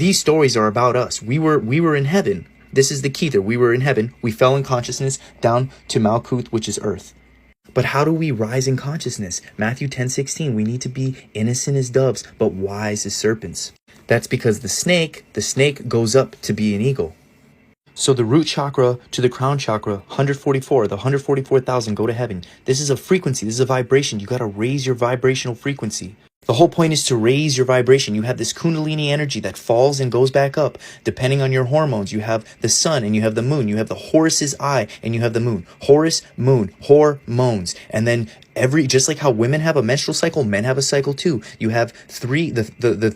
These stories are about us. We were in heaven. This is the key there. We were in heaven. We fell in consciousness down to Malkuth, which is earth. But how do we rise in consciousness? Matthew 10:16, we need to be innocent as doves, but wise as serpents. That's because the snake goes up to be an eagle. So the root chakra to the crown chakra, 144, the 144,000 go to heaven. This is a frequency, this is a vibration. You got to raise your vibrational frequency. The whole point is to raise your vibration. You have this kundalini energy that falls and goes back up. Depending on your hormones, you have the sun and you have the moon. You have the Horus's eye and you have the moon. Horus, moon, hormones. And then just like how women have a menstrual cycle, men have a cycle too. You have the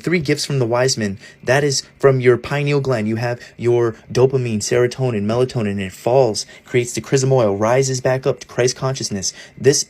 three gifts from the wise men. That is from your pineal gland. You have your dopamine, serotonin, melatonin, and it falls, creates the chrism oil, rises back up to Christ consciousness. This,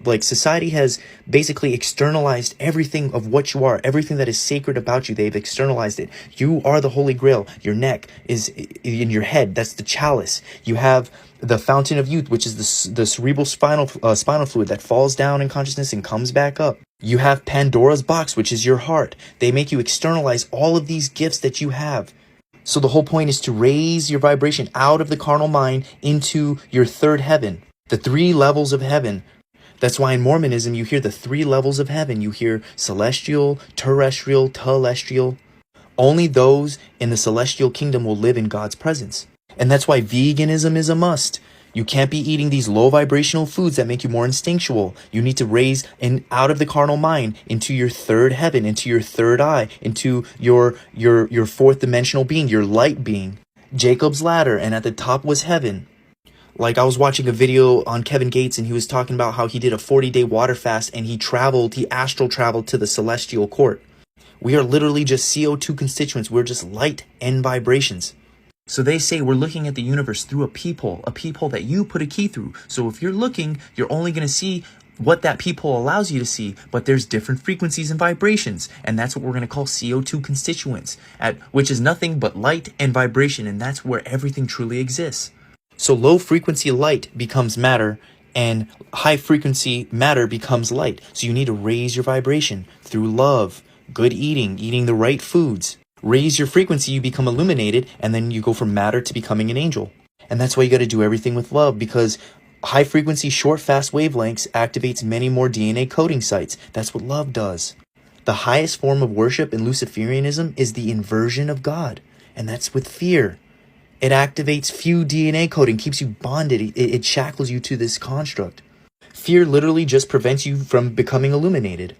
like, society has basically externalized everything of what you are, everything that is sacred about you. They've externalized it. You are the Holy Grail. Your neck is in your head. That's the chalice. You have the fountain of youth, which is the cerebral spinal fluid that falls down in consciousness and comes back up. You have Pandora's box, which is your heart. They make you externalize all of these gifts that you have. So the whole point is to raise your vibration out of the carnal mind into your third heaven, the 3 levels of heaven. That's why in Mormonism, you hear the 3 levels of heaven. You hear celestial, terrestrial, telestial. Only those in the celestial kingdom will live in God's presence. And that's why veganism is a must. You can't be eating these low vibrational foods that make you more instinctual. You need to raise out of the carnal mind into your third heaven, into your third eye, into your fourth dimensional being, your light being. Jacob's ladder, and at the top was heaven. Like, I was watching a video on Kevin Gates and he was talking about how he did a 40-day water fast and he astral traveled to the celestial court. We are literally just CO2 constituents. We're just light and vibrations. So they say we're looking at the universe through a peephole that you put a key through. So if you're looking, you're only going to see what that peephole allows you to see, but there's different frequencies and vibrations, and that's what we're going to call CO2 constituents, which is nothing but light and vibration, and that's where everything truly exists. So low frequency light becomes matter, and high frequency matter becomes light. So you need to raise your vibration through love, good eating the right foods. Raise your frequency, you become illuminated, and then you go from matter to becoming an angel. And that's why you got to do everything with love, because high frequency, short, fast wavelengths activates many more DNA coding sites. That's what love does. The highest form of worship in Luciferianism is the inversion of God, and that's with fear. It activates few DNA coding, keeps you bonded, it shackles you to this construct. Fear literally just prevents you from becoming illuminated.